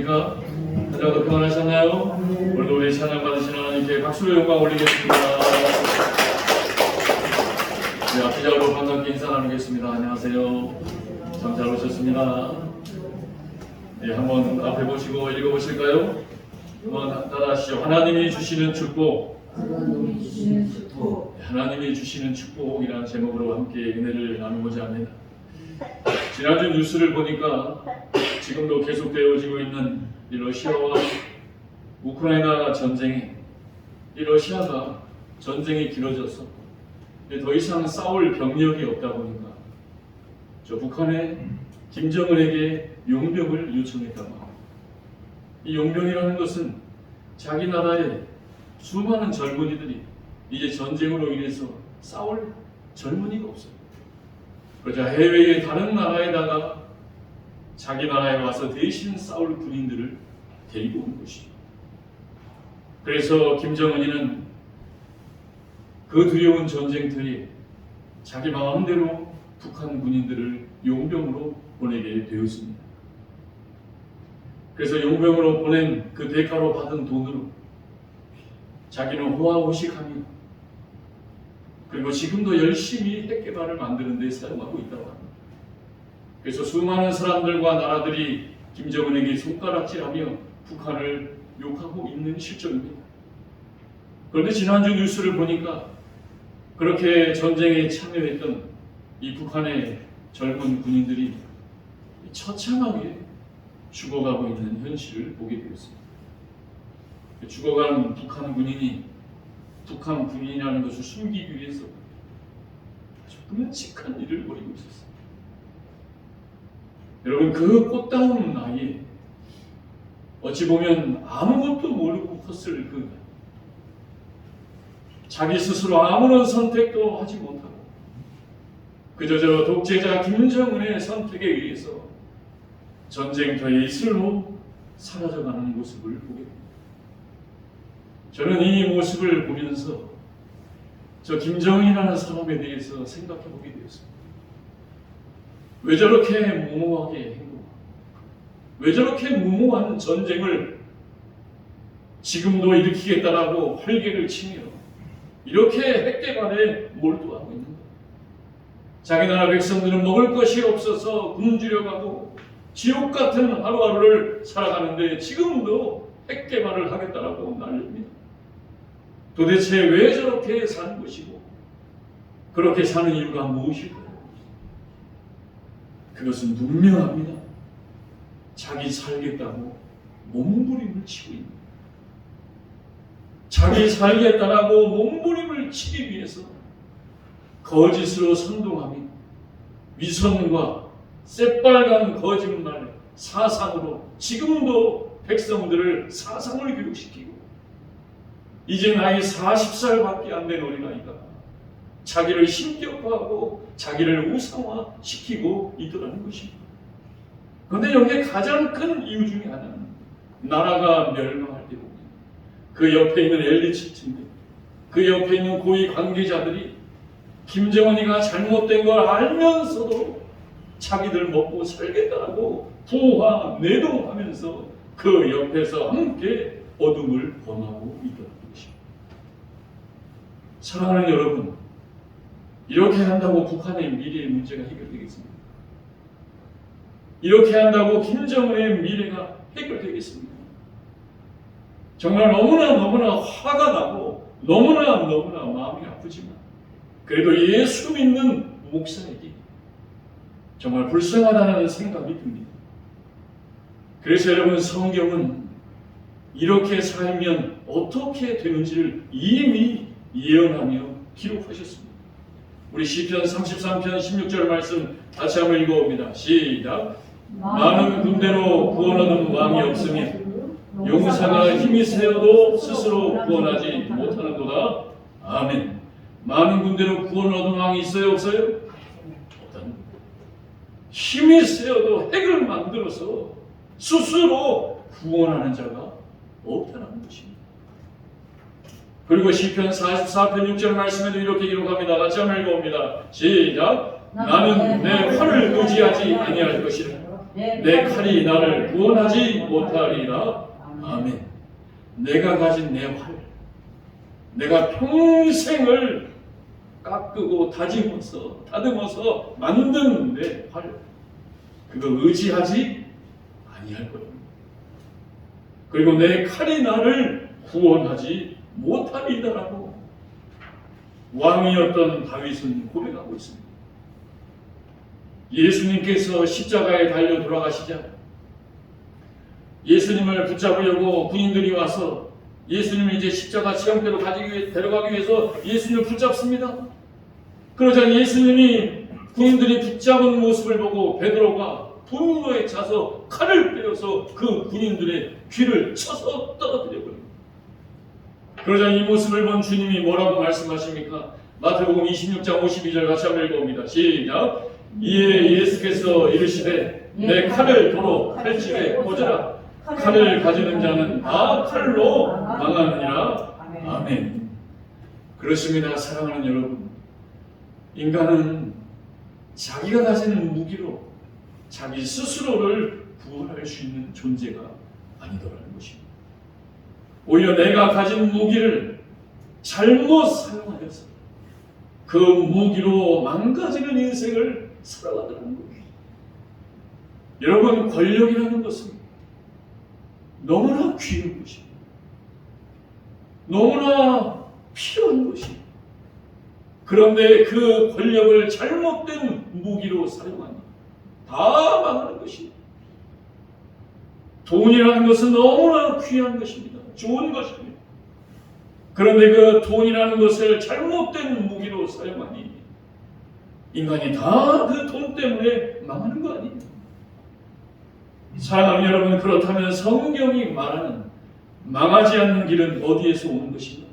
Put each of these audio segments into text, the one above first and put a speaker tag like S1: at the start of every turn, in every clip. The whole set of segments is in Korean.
S1: 안녕하십니까? 하루도 평안하셨나요? 오늘도 우리 찬양 받으시는 하나님께 박수로 영광 올리겠습니다. 네, 앞뒤자로 반갑게 인사 나누겠습니다. 안녕하세요. 참 잘 오셨습니다. 네, 한번 앞에 보시고 읽어보실까요? 한번 따라하시죠. 하나님이 주시는 축복. 하나님이 주시는 축복이라는 제목으로 함께 은혜를 나누고자 합니다. 지난주 뉴스를 보니까 지금도 계속되어지고 있는 이 러시아와 우크라이나 전쟁이, 이 러시아가 전쟁이 길어져서 더 이상 싸울 병력이 없다 보니까 저 북한에 김정은에게 용병을 요청했다고 합니다. 이 용병이라는 것은 자기 나라의 수많은 젊은이들이 이제 전쟁으로 인해서 싸울 젊은이가 없어요. 그러자 해외의 다른 나라에다가 자기 나라에 와서 대신 싸울 군인들을 데리고 온 것이죠. 그래서 김정은이는 그 두려운 전쟁터에 자기 마음대로 북한 군인들을 용병으로 보내게 되었습니다. 그래서 용병으로 보낸 그 대가로 받은 돈으로 자기는 호화호식하며 그리고 지금도 열심히 핵개발을 만드는 데 사용하고 있다고 합니다. 그래서 수많은 사람들과 나라들이 김정은에게 손가락질하며 북한을 욕하고 있는 실정입니다. 그런데 지난주 뉴스를 보니까 그렇게 전쟁에 참여했던 이 북한의 젊은 군인들이 처참하게 죽어가고 있는 현실을 보게 되었습니다. 죽어가는 북한 군인이 북한 군인이라는 것을 숨기기 위해서 아주 끔찍한 일을 벌이고 있었습니다. 여러분, 그 꽃다운 나이에 어찌 보면 아무것도 모르고 컸을 그 자기 스스로 아무런 선택도 하지 못하고 그저 저 독재자 김정은의 선택에 의해서 전쟁터의 이슬로 사라져가는 모습을 보게 됩니다. 저는 이 모습을 보면서 저 김정은이라는 사람에 대해서 생각해 보게 되었습니다. 왜 저렇게 무모하게 행동하고 왜 저렇게 무모한 전쟁을 지금도 일으키겠다라고 활개를 치며 이렇게 핵개발에 몰두하고 있는 것. 자기 나라 백성들은 먹을 것이 없어서 굶주려가고 지옥 같은 하루하루를 살아가는데 지금도 핵개발을 하겠다라고 난립니다. 도대체 왜 저렇게 사는 것이고 그렇게 사는 이유가 무엇일까요? 그것은 분명합니다. 자기 살겠다고 몸부림을 치고 있는 거예요. 자기 살겠다라고 몸부림을 치기 위해서 거짓으로 선동하며 위선과 새빨간 거짓말 사상으로 지금도 백성들을 사상을 교육시키고 이제 나이 40살밖에 안 된 어린아이가 자기를 신격화하고 자기를 우상화시키고 있더라는 것입니다. 그런데 여기에 가장 큰 이유 중에 하나는 나라가 멸망할 때 보면 그 옆에 있는 엘리트층들, 그 옆에 있는 고위 관계자들이 김정은이가 잘못된 걸 알면서도 자기들 먹고 살겠다고 부하 내동하면서 그 옆에서 함께 어둠을 범하고 있더라는 것입니다. 사랑하는 여러분, 이렇게 한다고 북한의 미래의 문제가 해결되겠습니까? 이렇게 한다고 김정은의 미래가 해결되겠습니까? 정말 너무나 화가 나고 너무나 마음이 아프지만 그래도 예수 믿는 목사에게 정말 불쌍하다는 생각이 듭니다. 그래서 여러분, 성경은 이렇게 살면 어떻게 되는지를 이미 예언하며 기록하셨습니다. 우리 시편 33편 16절 말씀 다시 한번 읽어봅니다. 시작. 많은 군대로 구원 얻은 왕이 없으며 용사가 힘이 세어도 스스로 구원하지 못하는도다. 아멘. 많은 군대로 구원 얻은 왕이 있어요, 없어요? 없다는 거예요. 힘이 세어도 핵을 만들어서 스스로 구원하는 자가 없다는 것입니다. 그리고 시편 44편 6절 말씀에도 이렇게 기록합니다. 같이 한번 읽어봅니다. 시작. 나는 내 활을 의지하지 아니할 것이라. 내 칼이 나를 구원하지 못하리라. 아멘. 내가 가진 내 활, 내가 평생을 깎고 다듬어서 만든 내 활, 그거 의지하지 아니할 거예요. 그리고 내 칼이 나를 구원하지 못하리라라고 왕이었던 다윗은 고백하고 있습니다. 예수님께서 십자가에 달려 돌아가시자 예수님을 붙잡으려고 군인들이 와서 예수님을 이제 십자가 지형대로 데려가기 위해서 예수님을 붙잡습니다. 그러자 예수님이 군인들이 붙잡은 모습을 보고 베드로가 분노에 차서 칼을 빼어서 그 군인들의 귀를 쳐서 떨어뜨려 버립니다. 그러자 이 모습을 본 주님이 뭐라고 말씀하십니까? 마태복음 26장 52절 같이 한번 읽어봅니다. 시작. 이에 예수께서 이르시되 내 칼을 도로 칼집에 꽂으라. 칼을 가지는 자는 다 칼로 망하느니라. 아멘. 그렇습니다. 사랑하는 여러분, 인간은 자기가 가지는 무기로 자기 스스로를 구원할 수 있는 존재가 아니더라는 것입니다. 오히려 내가 가진 무기를 잘못 사용하여서 그 무기로 망가지는 인생을 살아가더라는 거예요. 여러분, 권력이라는 것은 너무나 귀한 것입니다. 너무나 필요한 것입니다. 그런데 그 권력을 잘못된 무기로 사용하니 다 망하는 것입니다. 돈이라는 것은 너무나 귀한 것입니다. 좋은 것입니다. 그런데 그 돈이라는 것을 잘못된 무기로 사용하니 인간이 다 그 돈 때문에 망하는 거 아닙니까? 사랑하는 여러분, 그렇다면 성경이 말하는 망하지 않는 길은 어디에서 오는 것인가?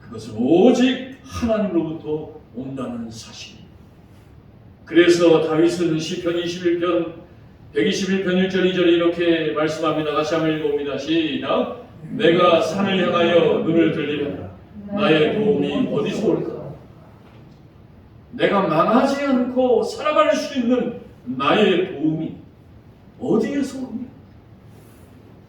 S1: 그것은 오직 하나님으로부터 온다는 사실입니다. 그래서 다윗은 시편 121편 121편 1절 2절에 이렇게 말씀합니다. 같이 한번 읽어봅니다. 시작. 내가 산을 향하여 눈을 들리라. 나의 도움이 어디서 올까? 내가 망하지 않고 살아갈 수 있는 나의 도움이 어디에서 옵니까?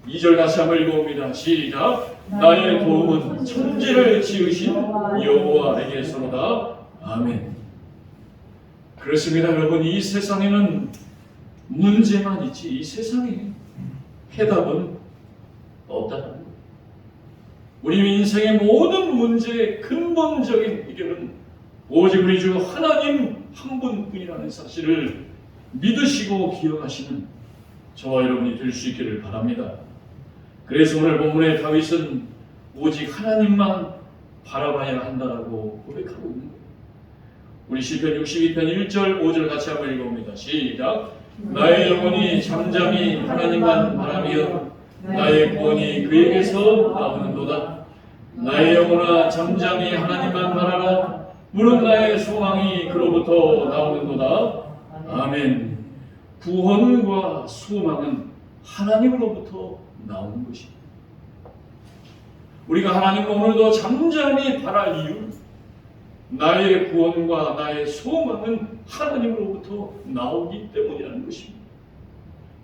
S1: 2절 다시 한번 읽어봅니다. 시작. 나의 도움은 천지를 지으신 여호와에게서로다. 아멘. 그렇습니다. 여러분, 이 세상에는 문제만 있지 이 세상에 해답은 없다는 거예요. 우리 인생의 모든 문제의 근본적인 해결은 오직 우리 주 하나님 한 분뿐이라는 사실을 믿으시고 기억하시는 저와 여러분이 될 수 있기를 바랍니다. 그래서 오늘 본문의 다윗은 오직 하나님만 바라봐야 한다라고 고백하고 있는 거예요. 우리 시편 62편 1절 5절 같이 한번 읽어봅니다. 시작. 나의 영혼이 잠잠히 하나님만 바라며 나의 구원이 그에게서 나오는도다. 나의 영혼아 잠잠히 하나님만 바라라. 물은 나의 소망이 그로부터 나오는도다. 아멘. 구원과 소망은 하나님으로부터 나오는 것입니다. 우리가 하나님을 오늘도 잠잠히 바랄 이유는 나의 구원과 나의 소망은 하나님으로부터 나오기 때문이라는 것입니다.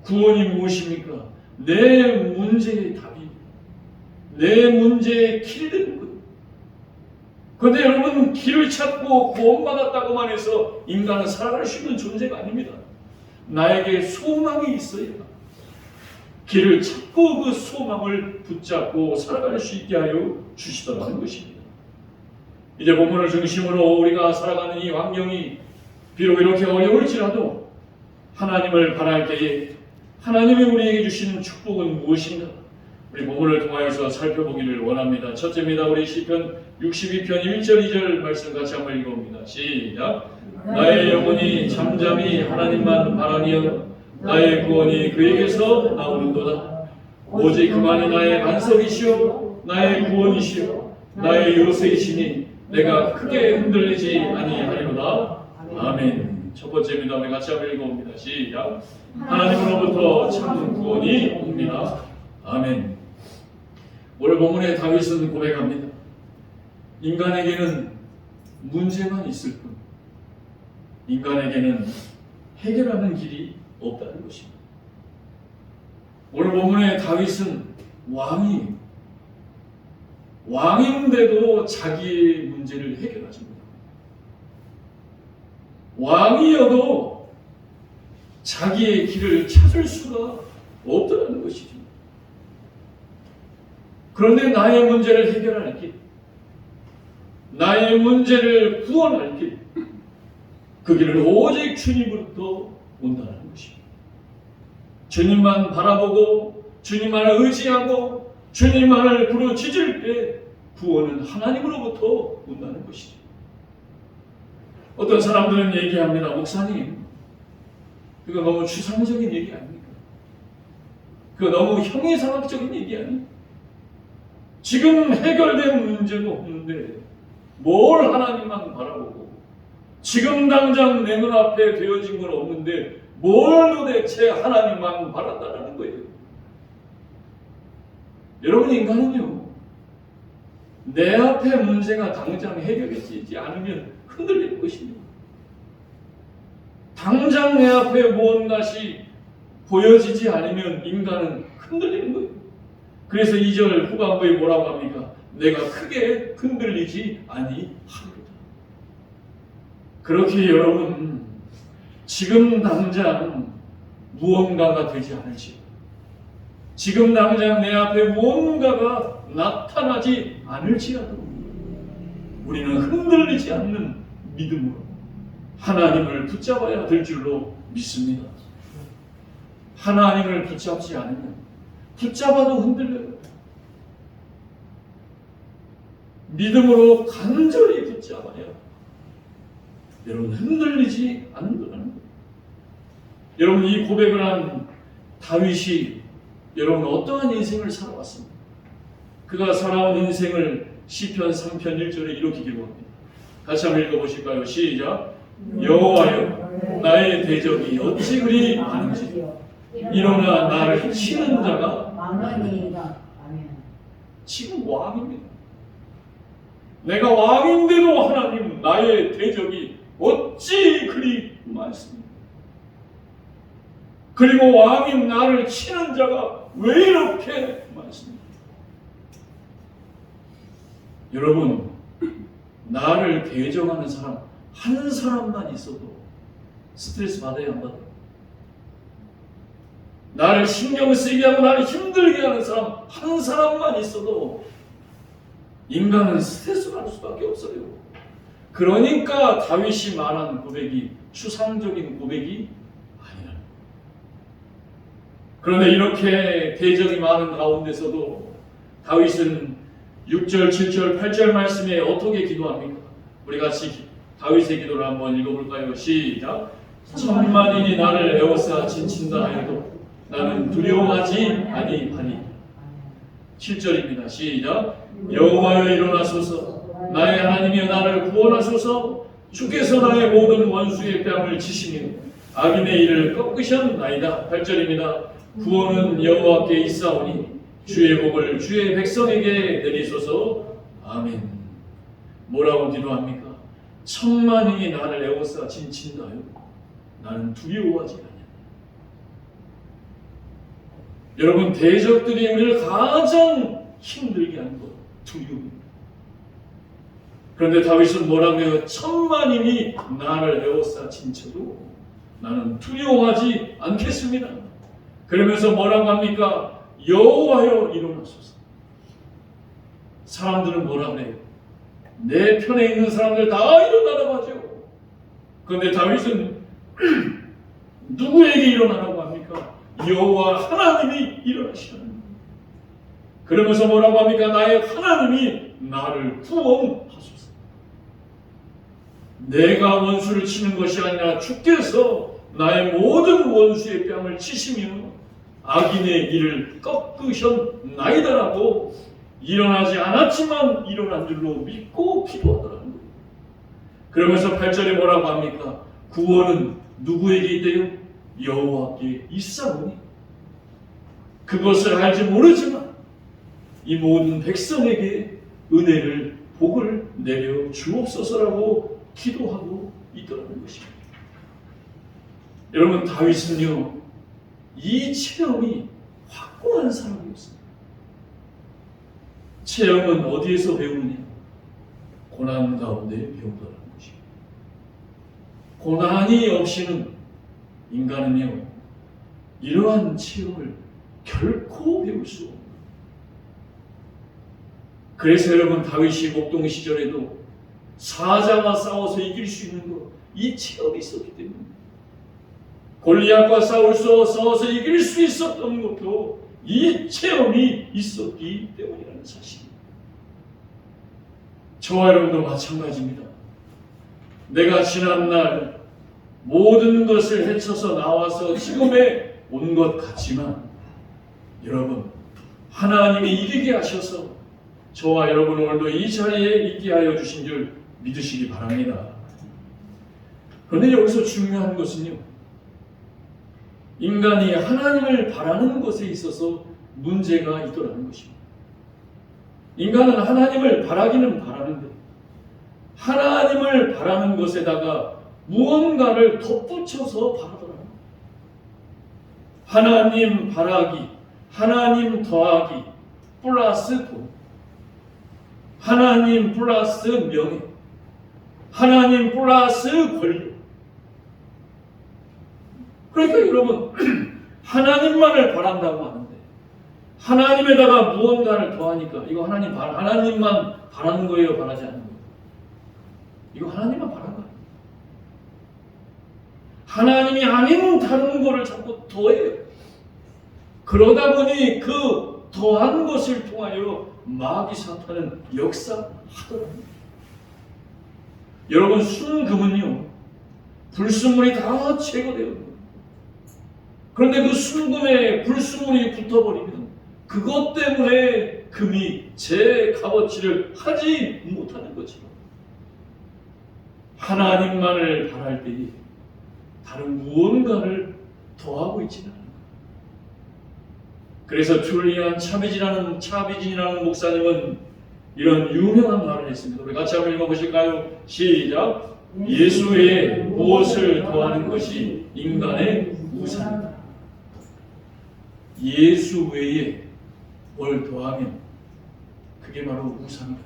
S1: 구원이 무엇입니까? 내 문제의 답이 내 문제의 길이 되는 거예요. 그런데 여러분, 길을 찾고 구원받았다고만 해서 인간은 살아갈 수 있는 존재가 아닙니다. 나에게 소망이 있어야 길을 찾고 그 소망을 붙잡고 살아갈 수 있게 하여 주시더라는 것입니다. 이제 본문을 중심으로 우리가 살아가는 이 환경이 비록 이렇게 어려울지라도 하나님을 바랄 때에 하나님이 우리에게 주시는 축복은 무엇인가? 우리 본문을 통하여서 살펴보기를 원합니다. 첫째입니다. 우리 시편 62편 1절 2절 말씀 같이 한번 읽어봅니다. 시작. 나의 영혼이 잠잠히 하나님만 바라며 나의 구원이 그에게서 나오는도다. 오직 그만이 나의 반석이시오 나의 구원이시오 나의 요새이시니 내가 크게 흔들리지 아니하리로다. 아멘. 첫 번째입니다. 우리 같이 한번 읽어봅니다. 시작. 하나님으로부터 참 구원이 옵니다. 아멘. 오늘 본문에 다윗은 고백합니다. 인간에게는 문제만 있을 뿐 인간에게는 해결하는 길이 없다는 것입니다. 오늘 본문의 다윗은 왕인데도 자기의 문제를 해결하십니다. 왕이어도 자기의 길을 찾을 수가 없다는 것이죠. 그런데 나의 문제를 해결할 길, 나의 문제를 구원할 길, 그 길은 오직 주님으로부터 온다는 것입니다. 주님만 바라보고 주님만을 의지하고 주님만을 부르짖을 때 구원은 하나님으로부터 온다는 것이죠. 어떤 사람들은 얘기합니다. 목사님, 그거 너무 추상적인 얘기 아닙니까? 그거 너무 형이상학적인 얘기 아닙니까? 지금 해결된 문제도 없는데 뭘 하나님만 바라보고 지금 당장 내 눈앞에 되어진 건 없는데 뭘 도대체 하나님만 바란다는 거예요. 여러분, 인간은요, 내 앞에 문제가 당장 해결되지 않으면 흔들리는 것입니다. 당장 내 앞에 무엇이 보여지지 않으면 인간은 흔들리는 거예요. 그래서 2절 후반부에 뭐라고 합니까? 내가 크게 흔들리지 아니하리로다. 그렇게 여러분, 지금 당장 무언가가 되지 않을지, 지금 당장 내 앞에 무언가가 나타나지 않을지라도 우리는 흔들리지 않는 믿음으로 하나님을 붙잡아야 될 줄로 믿습니다. 하나님을 붙잡지 않으면 붙잡아도 흔들려요. 믿음으로 간절히 붙잡아야 여러분 흔들리지 않는다는 거예요. 여러분, 이 고백을 한 다윗이 여러분 어떠한 인생을 살아왔습니까? 그가 살아온 인생을 시편 3편 1절에 이렇게 기록합니다. 같이 한번 읽어보실까요? 시작. 여호와여, 나의 대적이 어찌 그리 많은지 일어나 나를 치는 자가 많으니이다. 지금 왕입니다. 내가 왕인데도 하나님, 나의 대적이 어찌 그리 많습니까? 그리고 왕인 나를 치는 자가 왜 이렇게 많습니까? 여러분, 나를 대적하는 사람 한 사람만 있어도 스트레스 받아요, 안 받아요? 나를 신경 쓰이게 하고 나를 힘들게 하는 사람 한 사람만 있어도 인간은 스트레스 받을 수밖에 없어요. 그러니까 다윗이 말한 고백이 추상적인 고백이 아니라. 그런데 이렇게 대적이 많은 가운데서도 다윗은 6절, 7절, 8절 말씀에 어떻게 기도합니까? 우리 같이 다윗의 기도를 한번 읽어볼까요? 시작. 천만인이 나를 에워싸 진친다 하여도 나는 두려워하지 아니하니. 7절입니다. 시작. 여호와여, 일어나소서. 나의 하나님이여, 나를 구원하소서. 주께서 나의 모든 원수의 뺨을 치시니 악인의 일을 꺾으셨나이다. 8절입니다. 구원은 여호와께 있사오니 주의 복을 주의 백성에게 내리소서. 아멘. 뭐라고 기도합니까? 천만인이 나를 에워싸 진친다 하여도 나는 두려워하지 않냐. 여러분, 대적들이 우리를 가장 힘들게 하는 것, 두려움입니다. 그런데 다윗은 뭐라고 해요? 천만인이 나를 에워싸 진쳐도 나는 두려워하지 않겠습니다. 그러면서 뭐라고 합니까? 여호와여, 일어나소서. 사람들은 뭐라고 해요? 내 편에 있는 사람들 다 일어나라고 하죠. 그런데 다윗은 누구에게 일어나라고 합니까? 여호와 하나님이 일어나시라는 거예요. 그러면서 뭐라고 합니까? 나의 하나님이 나를 구원하소서. 내가 원수를 치는 것이 아니라 주께서 나의 모든 원수의 뺨을 치시며 악인의 일을 꺾으셨나이다라고 일어나지 않았지만 일어난 줄로 믿고 기도하더라는 거예요. 그러면서 8절에 뭐라고 합니까? 구원은 누구에게 있대요? 여호와께 있사오니. 그것을 알지 모르지만 이 모든 백성에게 은혜를, 복을 내려 주옵소서라고 기도하고 있더라는 것입니다. 여러분, 다윗은요, 이 체험이 확고한 사람이었습니다. 체험은 어디에서 배우느냐? 고난 가운데 배운다는 것입니다. 고난이 없이는 인간은요, 이러한 체험을 결코 배울 수 없습니다. 그래서 여러분, 다윗이 목동 시절에도 사자와 싸워서 이길 수 있는 것, 이 체험이 있었기 때문에, 골리앗과 싸워서 이길 수 있었던 것도 이 체험이 있었기 때문이라는 사실입니다. 저와 여러분도 마찬가지입니다. 내가 지난날 모든 것을 헤쳐서 나와서 지금에 온 것 같지만, 여러분, 하나님이 이기게 하셔서 저와 여러분 오늘도 이 자리에 있게 하여 주신 줄 믿으시기 바랍니다. 그런데 여기서 중요한 것은요, 인간이 하나님을 바라는 것에 있어서 문제가 있더라는 것입니다. 인간은 하나님을 바라기는 바라는데, 하나님을 바라는 것에다가 무언가를 덧붙여서 바라더라고요. 하나님 바라기, 하나님 더하기, 플러스 돈, 하나님 플러스 명예, 하나님 플러스 권력. 그러니까 여러분, 하나님만을 바란다고 하는데 하나님에다가 무언가를 더하니까 이거 하나님만 바라는 거예요, 바라지 않는 거예요? 이거 하나님만 바라는 거예요. 하나님이 아닌 다른 거를 자꾸 더해요. 그러다 보니 그 더한 것을 통하여 마귀 사탄은 역사하더랍니다. 여러분, 순금은요, 불순물이 다 제거되어요. 그런데 그 순금에 불순물이 붙어버리면 그것 때문에 금이 제 값어치를 하지 못하는 거죠. 하나님만을 바랄 때에 다른 무언가를 더하고 있지는 않아요. 그래서 줄리안 차비진이라는 목사님은 이런 유명한 말을 했습니다. 우리 같이 한번 읽어보실까요? 시작. 예수 외에 무엇을 더하는 것이 인간의 우상이다. 예수 외에 뭘 더하면 그게 바로 우상이다.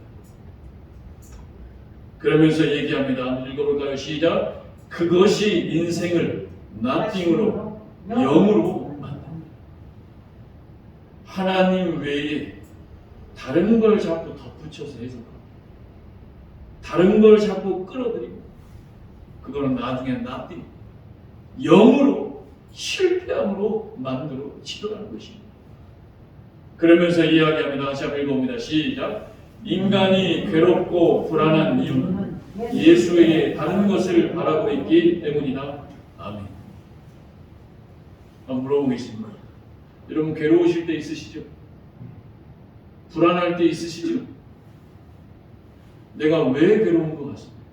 S1: 그러면서 얘기합니다. 읽어볼까요? 시작. 그것이 인생을 nothing으로, 0으로 만든다. 하나님 외에 다른 걸 자꾸 덧붙여서 해석하고 다른 걸 자꾸 끌어들이고 그거는 나중에 nothing, 0으로, 실패함으로 만들어지더라는 것입니다. 그러면서 이야기합니다. 다시 한번 읽어봅니다. 시작. 인간이 괴롭고 불안한 이유는 예수 외에 다른 것을 바라고 있기 때문이다. 아멘. 한번 물어보겠습니다. 여러분, 괴로우실 때 있으시죠? 불안할 때 있으시죠? 내가 왜 괴로운 것 같습니다.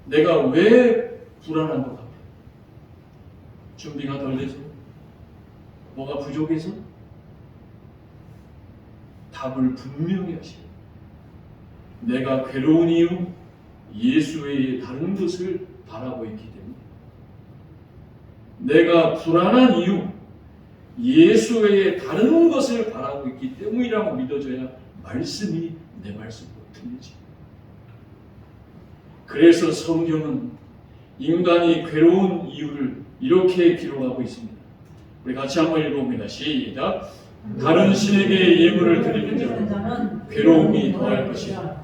S1: 내가 왜 불안한 것 같아요? 준비가 덜 돼서? 뭐가 부족해서? 답을 분명히 하시오. 내가 괴로운 이유, 예수 외에 다른 것을 바라고 있기 때문에. 내가 불안한 이유, 예수 외에 다른 것을 바라고 있기 때문이라고 믿어져야 말씀이 내 말씀으로 들리지. 그래서 성경은 인간이 괴로운 이유를 이렇게 기록하고 있습니다. 우리 같이 한번 읽어봅니다. 시작. 다른 신에게 예물을 드리는 자는 괴로움이 더할 것이다.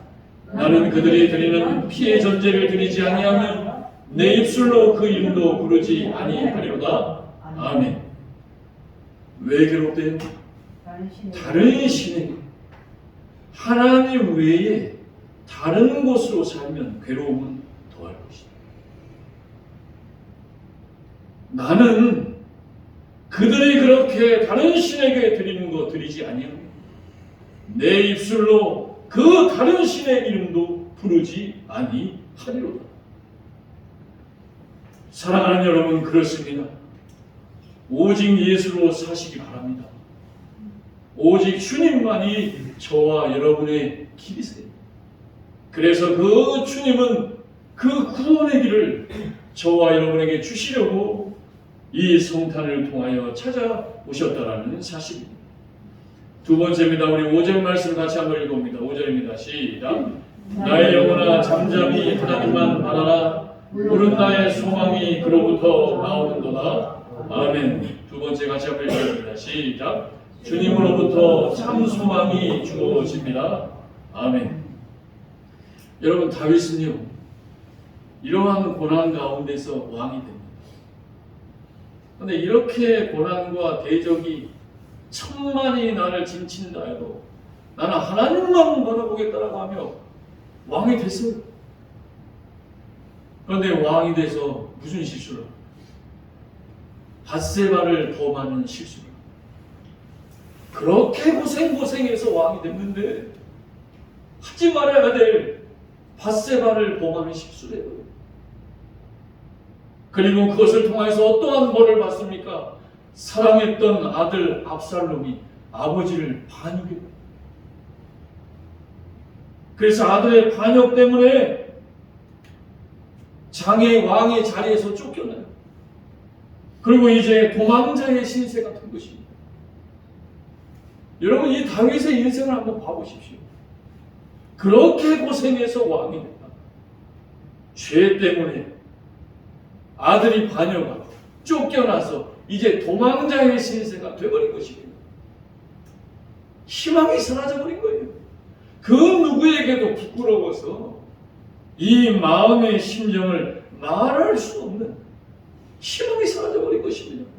S1: 나는 그들이 드리는 피의 전제를 드리지 아니하면 내 입술로 그 이름도 부르지 아니하리로다. 아멘. 왜 괴롭대요? 다른 신에게, 하나님 외에 다른 곳으로 살면 괴로움은 더할 것이다. 나는 그들이 그렇게 다른 신에게 드리는 거 드리지 아니하며 내 입술로 그 다른 신의 이름도 부르지 아니하리로다. 사랑하는 여러분, 그렇습니다. 오직 예수로 사시기 바랍니다. 오직 주님만이 저와 여러분의 길이세요. 그래서 그 주님은 그 구원의 길을 저와 여러분에게 주시려고 이 성탄을 통하여 찾아오셨다라는 사실입니다. 두 번째입니다. 우리 5절 말씀 같이 한번 읽어봅니다. 5절입니다. 시작. 나의 영혼아 잠잠히 하나님만 바라라. 물은 나의 소망이 그로부터 나오는도다. 아멘. 두 번째 같이 한번 읽어봅니다. 시작. 주님으로부터 참 소망이 주어집니다. 아멘. 여러분, 다윗은요 이러한 고난 가운데서 왕이 됩니다. 그런데 이렇게 고난과 대적이 천만이 나를 진친다 해도 나는 하나님만 바라보겠다라고 하며 왕이 됐어요. 그런데 왕이 돼서 무슨 실수를? 밧세바를 범하는 실수를. 그렇게 고생해서 왕이 됐는데 하지 말아야 될 밧세바를 범하는 실수를 해요. 그리고 그것을 통해서 어떠한 벌을 받습니까? 사랑했던 아들 압살롬이 아버지를 반역해요. 그래서 아들의 반역 때문에 장의 왕의 자리에서 쫓겨나요. 그리고 이제 도망자의 신세가 된 것입니다. 여러분, 이 다윗의 인생을 한번 봐보십시오. 그렇게 고생해서 왕이 됐다. 죄 때문에 아들이 반역하고 쫓겨나서 이제 도망자의 신세가 되어버린 것입니다. 희망이 사라져버린 거예요. 그 누구에게도 부끄러워서 이 마음의 심정을 말할 수 없는 희망이 사라져버린 것입니다.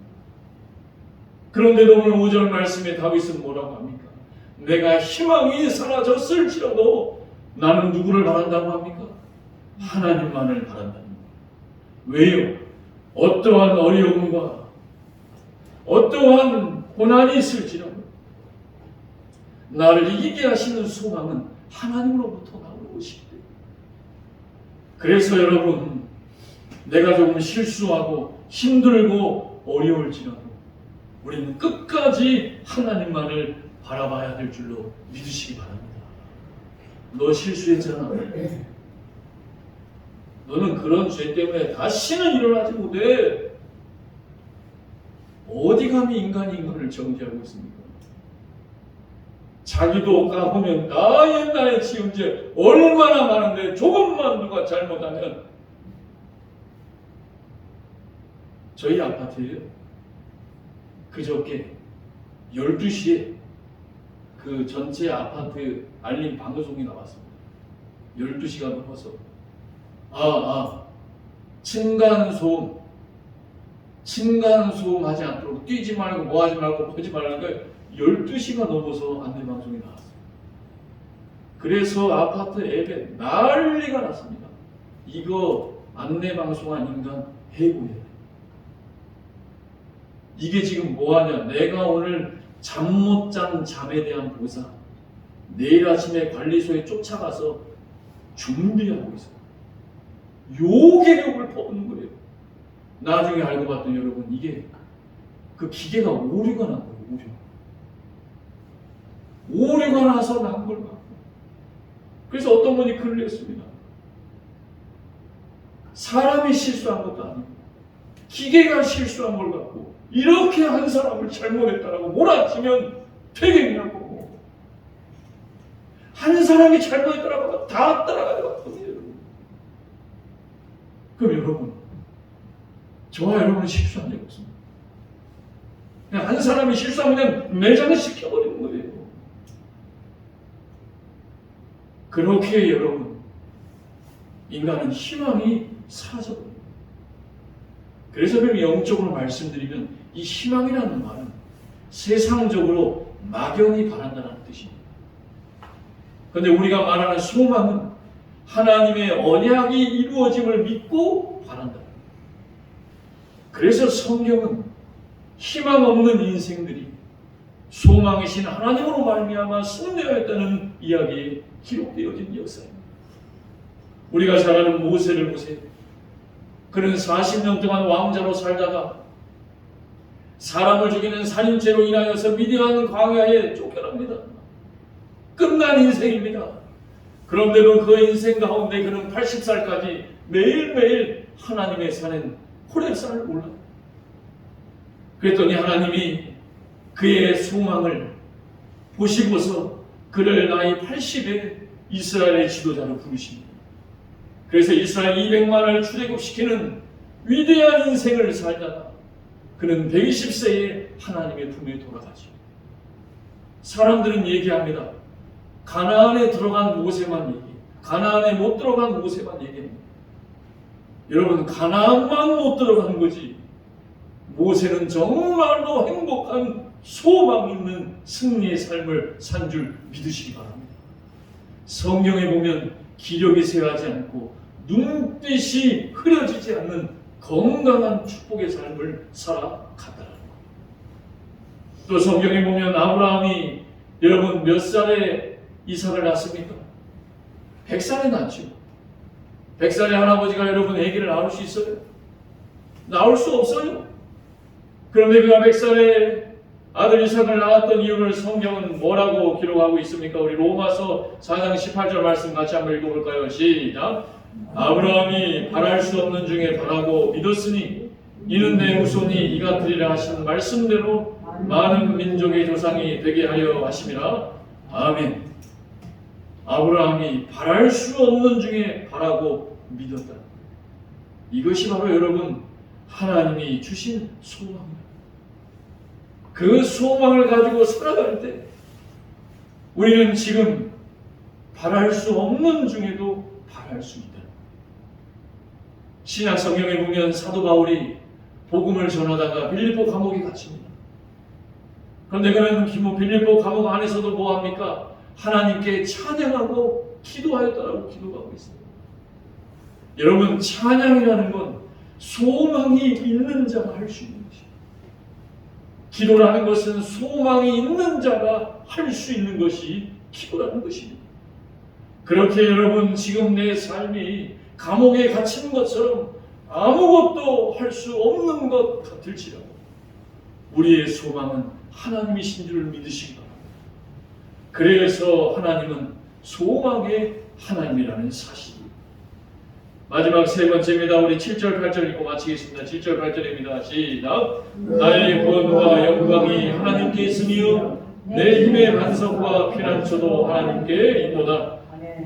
S1: 그런데도 오늘 5절 말씀에 다윗은 뭐라고 합니까? 내가 희망이 사라졌을지라도 나는 누구를 바란다고 합니까? 하나님만을 바란다는 거예요. 왜요? 어떠한 어려움과 어떠한 고난이 있을지라도 나를 이기게 하시는 소망은 하나님으로부터 나오는 것이기 때문에. 그래서 여러분, 내가 조금 실수하고 힘들고 어려울지라도 우리는 끝까지 하나님만을 바라봐야 될 줄로 믿으시기 바랍니다. 너 실수했잖아. 너는 그런 죄 때문에 다시는 일어나지 못해. 어디 감히 인간이 인간을 정죄하고 있습니까? 자기도 까보면 나 옛날에 지은 죄 얼마나 많은데 조금만 누가 잘못하면. 저희 아파트에요, 그저께 12시에 그 전체 아파트 알림 방송이 나왔습니다. 12시가 넘어서 층간소음 하지 않도록 뛰지 말고 뭐 하지 말고 보지 말라는 12시가 넘어서 안내방송이 나왔어요. 그래서 아파트 앱에 난리가 났습니다. 이거 안내방송한 인간 해고해야 돼. 이게 지금 뭐하냐? 내가 오늘 잠 못 잔 잠에 대한 보상, 내일 아침에 관리소에 쫓아가서 준비하고 있어요. 요괴력을 퍼붓는 거예요. 나중에 알고 봤더니 여러분, 이게 그 기계가 오류가 난 거예요. 오류가 나서 난 걸 갖고. 그래서 어떤 분이 글을 냈습니다. 사람이 실수한 것도 아니고 기계가 실수한 걸 갖고 이렇게 한 사람을 잘못했다라고 몰아치면 되겠냐고. 한 사람이 잘못했다라고 다 따라가거든요. 그럼 여러분, 저와 여러분은 실수한 적 없습니다. 그냥 한 사람이 실수하면 매장을 시켜버리는 거예요. 그렇게 여러분, 인간은 희망이 사라져버립니다. 그래서 그럼 영적으로 말씀드리면 이 희망이라는 말은 세상적으로 막연히 바란다는 뜻입니다. 그런데 우리가 말하는 소망은 하나님의 언약이 이루어짐을 믿고 바란다. 그래서 성경은 희망 없는 인생들이 소망이신 하나님으로 말미암아 승리하였다는 이야기에 기록되어진 역사입니다. 우리가 잘 아는 모세를 보세요. 그는 40년 동안 왕자로 살다가 사람을 죽이는 살인죄로 인하여서 미디안 광야에 쫓겨납니다. 끝난 인생입니다. 그런데도 그 인생 가운데 그는 80살까지 매일매일 하나님의 산엔 호렙산을 올라요. 그랬더니 하나님이 그의 소망을 보시고서 그를 나이 80에 이스라엘의 지도자로 부르십니다. 그래서 이스라엘 200만을 출애굽시키는 위대한 인생을 살다가 그는 120세에 하나님의 품에 돌아가죠. 사람들은 얘기합니다. 가나안에 들어간 모세만 얘기해요. 가나안에 못 들어간 모세만 얘기합니다. 여러분, 가나안만 못 들어간 거지 모세는 정말로 행복한 소망 있는 승리의 삶을 산 줄 믿으시기 바랍니다. 성경에 보면 기력이 쇠하지 않고 눈빛이 흐려지지 않는 건강한 축복의 삶을 살아갔다는 것. 또 성경에 보면 아브라함이 여러분 몇 살에 이삭을 낳습니까? 100살에 낳죠. 100살의 할아버지가 여러분 아기를 낳을 수 있어요? 낳을 수 없어요. 그런데 그가 100살에 아들 이삭을 낳았던 이유를 성경은 뭐라고 기록하고 있습니까? 우리 로마서 4장 18절 말씀 같이 한번 읽어볼까요? 시작. 아브라함이 바랄 수 없는 중에 바라고 믿었으니 이는 내 후손이 이같으리라 하신 말씀대로 많은 민족의 조상이 되게 하려 하심이라. 아멘. 아브라함이 바랄 수 없는 중에 바라고 믿었다. 이것이 바로 여러분 하나님이 주신 소망입니다. 그 소망을 가지고 살아갈 때 우리는 지금 바랄 수 없는 중에도 바랄 수 있다. 신약 성경에 보면 사도 바울이 복음을 전하다가 빌립보 감옥에 갇힙니다. 그런데 그는 빌립보 감옥 안에서도 뭐합니까? 하나님께 찬양하고 기도하였다라고 기도하고 있습니다. 여러분, 찬양이라는 건 소망이 있는 자가 할 수 있는 것입니다. 기도라는 것은 소망이 있는 자가 할 수 있는 것이 기도라는 것입니다. 그렇게 여러분 지금 내 삶이 감옥에 갇힌 것처럼 아무것도 할 수 없는 것 같을지라도 우리의 소망은 하나님이신 줄을 믿으시기 바랍니다. 그래서 하나님은 소망의 하나님이라는 사실입니다. 마지막 세 번째입니다. 우리 7절 8절 읽고 마치겠습니다. 7절 8절입니다. 시작. 나의 구원과 영광이 하나님께 있으며 내 힘의 반석과 피난처도 하나님께 있도다.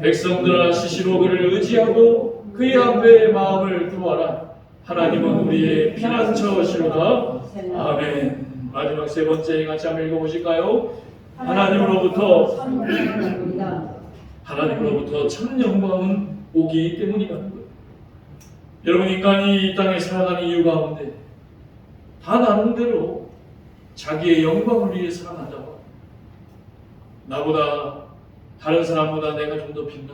S1: 백성들아 시시로 그를 의지하고 그의 앞에 마음을 두어라. 하나님은 우리의 피난처시로다. 아멘. 마지막 세 번째 같이 한번 읽어보실까요? 하나님으로부터 참 영광은 오기 때문이라는 거예요. 여러분, 인간이 이 땅에 살아가는 이유 가운데 다 나름대로 자기의 영광을 위해 살아간다고. 나보다 다른 사람보다 내가 좀 더 빛나,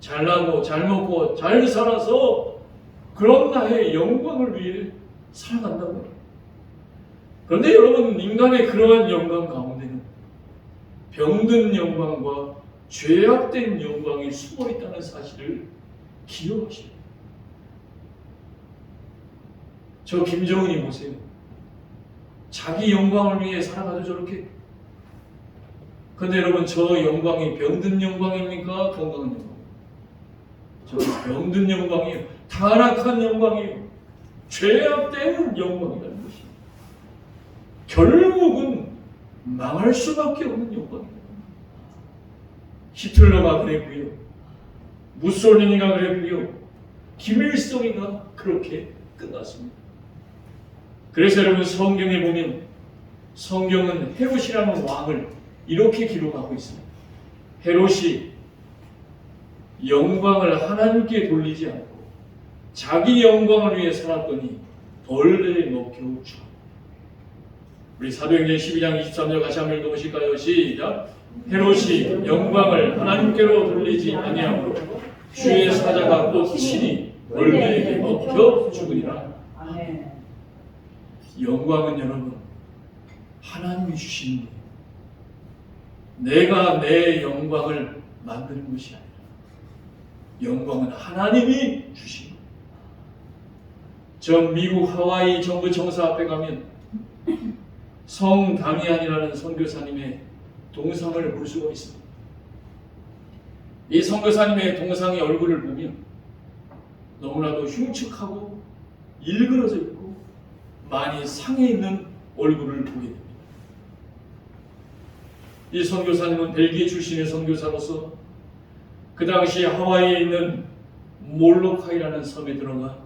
S1: 잘나고 잘 먹고 잘 살아서 그런 나의 영광을 위해 살아간다고. 그런데 여러분, 인간의 그러한 영광 가운데는 병든 영광과 죄악된 영광이 숨어 있다는 사실을 기억하시오. 저 김정은이 보세요. 자기 영광을 위해 살아가죠, 저렇게. 근데 여러분, 저 영광이 병든 영광입니까? 건강한 영광? 저 병든 영광이에요. 타락한 영광이에요. 죄악된 영광이라는 것이 결국은 망할 수밖에 없는 영광입니다. 히틀러가 그랬고요, 무솔리니가 그랬고요, 김일성이가 그렇게 끝났습니다. 그래서 여러분, 성경에 보면 성경은 헤롯이라는 왕을 이렇게 기록하고 있습니다. 헤롯이 영광을 하나님께 돌리지 않고 자기 영광을 위해 살았더니 벌레에 먹혀 죽었다. 우리 사도행전 12장 23절 같이 한번 읽어보실까요? 시작. 헤롯이 영광을 하나님께로 돌리지 아니하므로 주의 사자가 곧 친히 벌레에게 먹혀 죽으리라. 영광은 여러분 하나님이 주시는 거예요. 내가 내 영광을 만드는 것이 아니라 영광은 하나님이 주신 거예요. 전 미국 하와이 정부 청사 앞에 가면 성 다미안이라는 선교사님의 동상을 볼 수가 있습니다. 이 선교사님의 동상의 얼굴을 보면 너무나도 흉측하고 일그러져 있고 많이 상해 있는 얼굴을 보게 됩니다. 이 선교사님은 벨기에 출신의 선교사로서 그 당시 하와이에 있는 몰로카이라는 섬에 들어가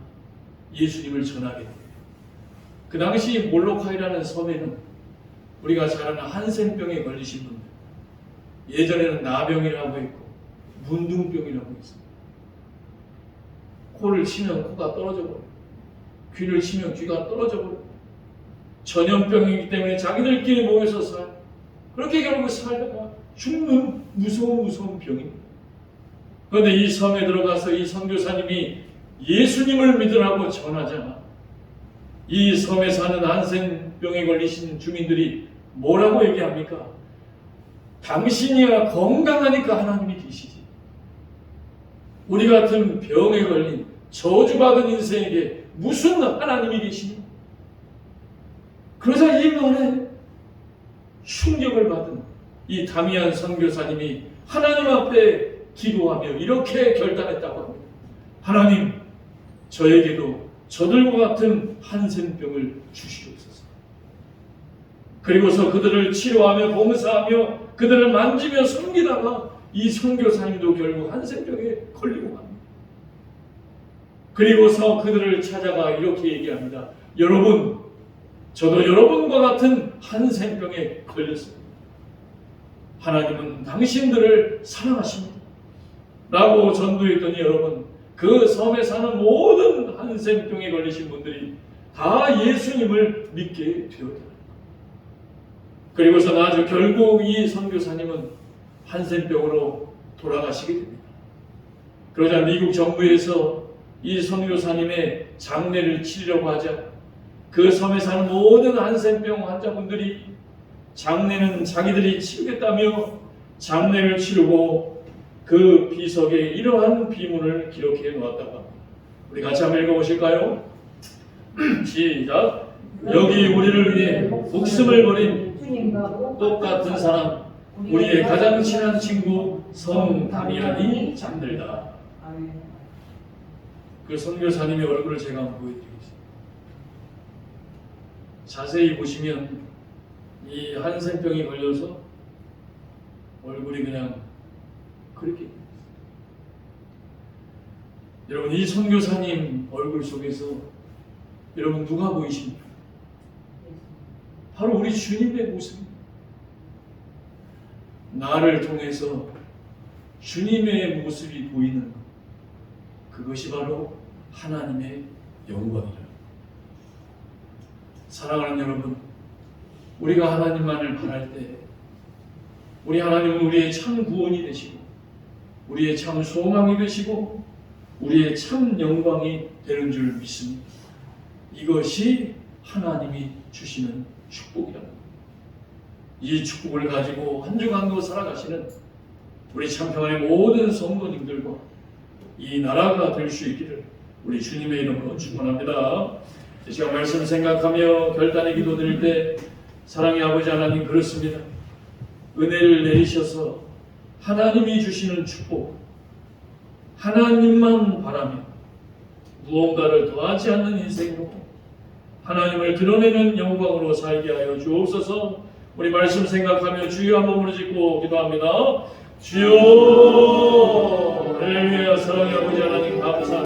S1: 예수님을 전하게 됩니다. 그 당시 몰로카이라는 섬에는 우리가 잘 아는 한센병에 걸리신 분들, 예전에는 나병이라고 했고 문둥병이라고 했습니다. 코를 치면 코가 떨어져 버려요. 귀를 치면 귀가 떨어져 버려요. 전염병이기 때문에 자기들끼리 모여서 살, 그렇게 결국 살다가 죽는 무서운 병입니다. 그런데 이 섬에 들어가서 이 선교사님이 예수님을 믿으라고 전하자 이 섬에 사는 한센병에 걸리신 주민들이 뭐라고 얘기합니까? 당신이야 건강하니까 하나님이 계시지. 우리 같은 병에 걸린 저주받은 인생에게 무슨 하나님이 계시니? 그러자 이 말에 충격을 받은 이 다미안 선교사님이 하나님 앞에 기도하며 이렇게 결단했다고 합니다. 하나님, 저에게도 저들과 같은 한센병을 주시옵소서. 그리고서 그들을 치료하며 봉사하며 그들을 만지며 섬기다가 이 선교사님도 결국 한센병에 걸리고 갑니다. 그리고서 그들을 찾아가 이렇게 얘기합니다. 여러분, 저도 여러분과 같은 한센병에 걸렸습니다. 하나님은 당신들을 사랑하십니다. 라고 전도했더니 여러분, 그 섬에 사는 모든 한센병에 걸리신 분들이 다 예수님을 믿게 되었다. 그리고서 나중 결국 이 선교사님은 한센병으로 돌아가시게 됩니다. 그러자 미국 정부에서 이 선교사님의 장례를 치르려고 하자 그 섬에 사는 모든 한센병 환자분들이 장례는 자기들이 치르겠다며 장례를 치르고 그 비석에 이러한 비문을 기록해 놓았다가 우리 같이 한번 읽어보실까요? 시작. 여기 우리를 위해 목숨을 버린 똑같은 사람, 우리의 가장 친한 친구 성 다미안이 잠들다. 그 선교사님의 얼굴을 제가 한번 보여드리겠습니다. 자세히 보시면 이 한센병이 걸려서 얼굴이 그냥 그렇게. 여러분, 이 선교사님 얼굴 속에서 여러분 누가 보이십니까? 바로 우리 주님의 모습입니다. 나를 통해서 주님의 모습이 보이는 그것이 바로 하나님의 영광이라. 사랑하는 여러분, 우리가 하나님만을 바랄 때 우리 하나님은 우리의 참 구원이 되시고 우리의 참 소망이 되시고 우리의 참 영광이 되는 줄 믿습니다. 이것이 하나님이 주시는 축복이랍니다. 이 축복을 가지고 한 주간도 살아가시는 우리 참평안의 모든 성도님들과 이 나라가 될 수 있기를 우리 주님의 이름으로 축원합니다. 이 시간 말씀 생각하며 결단의 기도 드릴 때 사랑의 아버지 하나님, 그렇습니다. 은혜를 내리셔서 하나님이 주시는 축복, 하나님만 바라며 무언가를 더하지 않는 인생으로 하나님을 드러내는 영광으로 살게 하여 주옵소서. 우리 말씀 생각하며 주여 한 몸으로 짓고 기도합니다. 주여, 할렐루야. 사랑의 아버지 하나님 감사합니다.